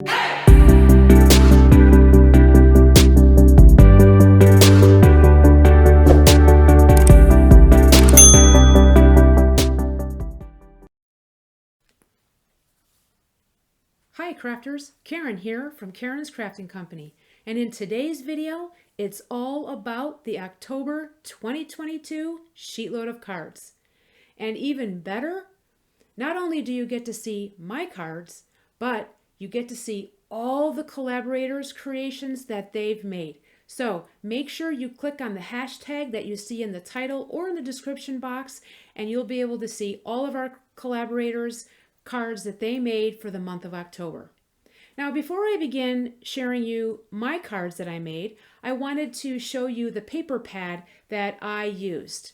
Hi crafters, Karen here from Karen's Crafting Company, and in today's video it's all about the October 2022 sheetload of cards. And even better, not only do you get to see my cards, but you get to see all the collaborators' creations that they've made. So make sure you click on the hashtag that you see in the title or in the description box, and you'll be able to see all of our collaborators' cards that they made for the month of October. Now, before I begin sharing you my cards that I made, I wanted to show you the paper pad that I used.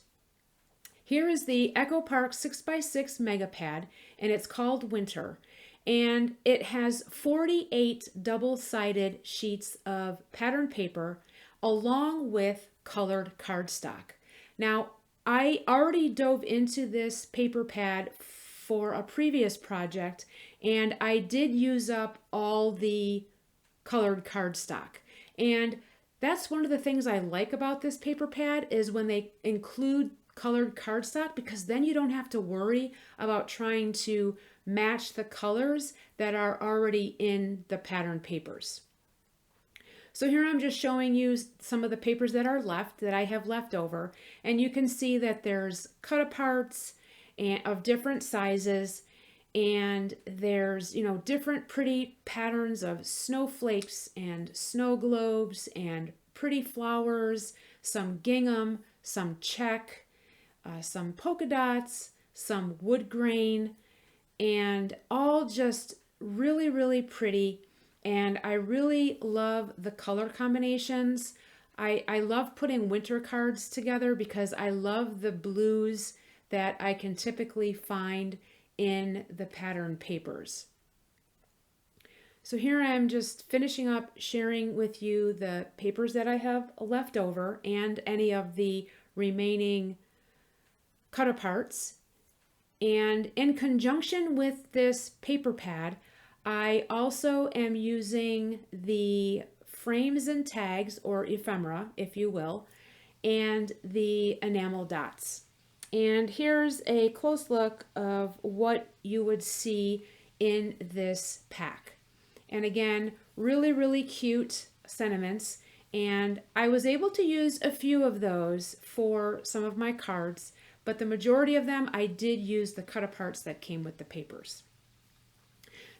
Here is the Echo Park 6x6 Mega Pad, and it's called Winter. And it has 48 double-sided sheets of pattern paper along with colored cardstock. Now, I already dove into this paper pad for a previous project, and I did use up all the colored cardstock. And that's one of the things I like about this paper pad is when they include colored cardstock, because then you don't have to worry about trying to match the colors that are already in the pattern papers. So here I'm just showing you some of the papers that are left, that I have left over, and you can see that there's cut aparts and of different sizes, and there's different pretty patterns of snowflakes and snow globes and pretty flowers, some gingham, some check, some polka dots, some wood grain, and all just really, really pretty. And I really love the color combinations. I love putting winter cards together because I love the blues that I can typically find in the pattern papers. So here I am just finishing up sharing with you the papers that I have left over and any of the remaining cut aparts. And in conjunction with this paper pad, I also am using the frames and tags, or ephemera, if you will, and the enamel dots. And here's a close look of what you would see in this pack. And again, really, really cute sentiments. And I was able to use a few of those for some of my cards, but the majority of them I did use the cut aparts that came with the papers.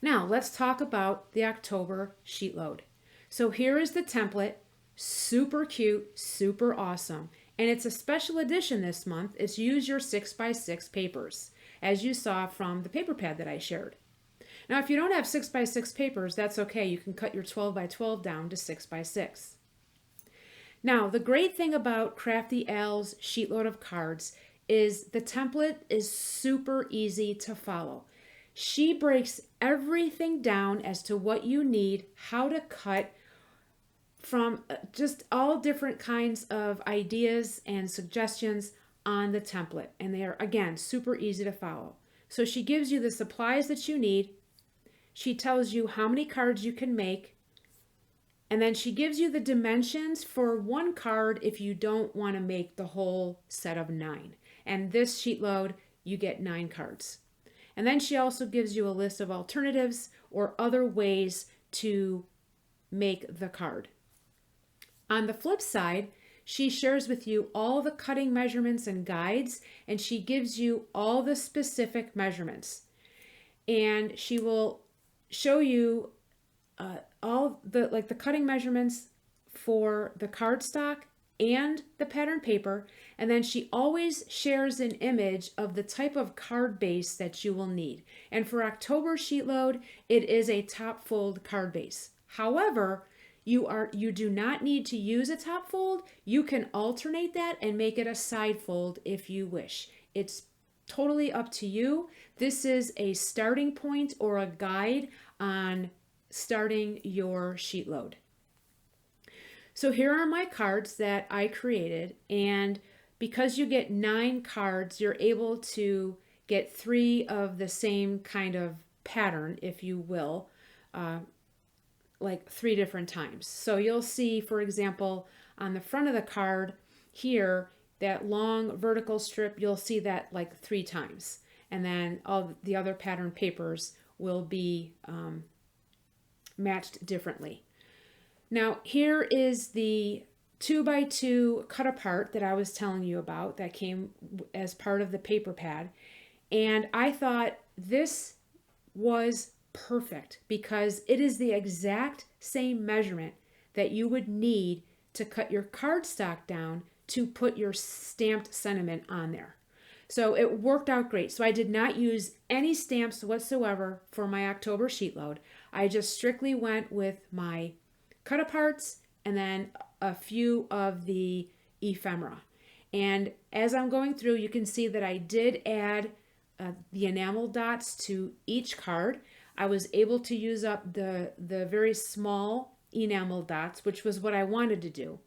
Now let's talk about the October sheet load. So here is the template, super cute, super awesome. And it's a special edition this month. It's use your 6x6 papers, as you saw from the paper pad that I shared. Now, if you don't have 6x6 papers, that's okay. You can cut your 12x12 down to 6x6. Now, the great thing about Crafty Al's sheetload of cards is the template is super easy to follow. She breaks everything down as to what you need, how to cut, from just all different kinds of ideas and suggestions on the template. And they are, again, super easy to follow. So she gives you the supplies that you need. She tells you how many cards you can make. And then she gives you the dimensions for one card if you don't want to make the whole set of 9. And this sheet load, you get 9 cards. And then she also gives you a list of alternatives or other ways to make the card. On the flip side, she shares with you all the cutting measurements and guides, and she gives you all the specific measurements. And she will show you all the cutting measurements for the cardstock and the pattern paper, and then she always shares an image of the type of card base that you will need. And for October sheet load, it is a top fold card base. However, you do not need to use a top fold. You can alternate that and make it a side fold if you wish. It's totally up to you. This is a starting point or a guide on starting your sheet load. So here are my cards that I created, and because you get 9 cards, you're able to get 3 of the same kind of pattern, if you will, like 3 different times. So you'll see, for example, on the front of the card here, that long vertical strip, you'll see that like 3 times. And then all the other pattern papers will be matched differently. Now here is the 2x2 cut apart that I was telling you about that came as part of the paper pad. And I thought this was perfect because it is the exact same measurement that you would need to cut your cardstock down to put your stamped sentiment on there. So it worked out great. So I did not use any stamps whatsoever for my October sheet load. I just strictly went with my cut aparts and then a few of the ephemera. And as I'm going through, you can see that I did add the enamel dots to each card. I was able to use up the very small enamel dots, which was what I wanted to do.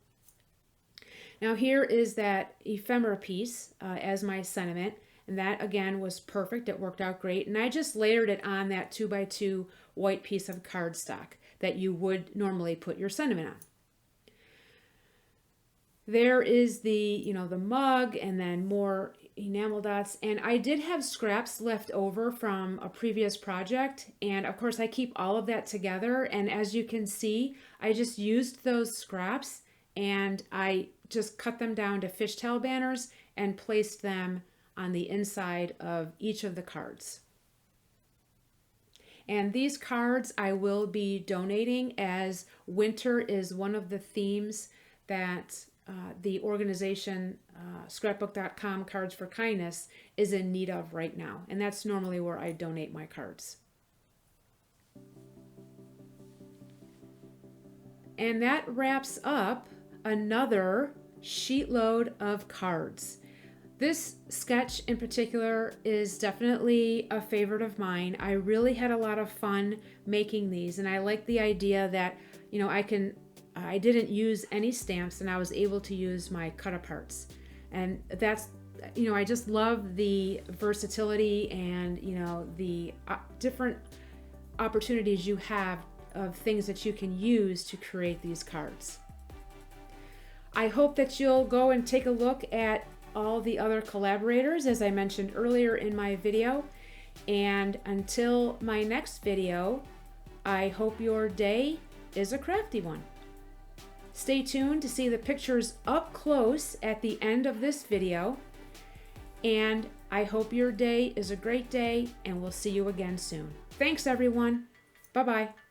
Now here is that ephemera piece as my sentiment, and that again was perfect. It worked out great, and I just layered it on that 2x2 white piece of cardstock that you would normally put your sentiment on. There is the mug, and then more enamel dots, and I did have scraps left over from a previous project, and of course I keep all of that together, and as you can see, I just used those scraps and I just cut them down to fishtail banners and placed them on the inside of each of the cards. And these cards I will be donating, as winter is one of the themes that the organization scrapbook.com Cards for Kindness is in need of right now. And that's normally where I donate my cards. And that wraps up another sheet load of cards. This sketch in particular is definitely a favorite of mine. I really had a lot of fun making these, and I like the idea that, I didn't use any stamps and I was able to use my cut aparts. And that's, I just love the versatility and, the different opportunities you have of things that you can use to create these cards. I hope that you'll go and take a look at all the other collaborators, as I mentioned earlier in my video. And until my next video, I hope your day is a crafty one. Stay tuned to see the pictures up close at the end of this video. And I hope your day is a great day, and we'll see you again soon. Thanks, everyone. Bye-bye.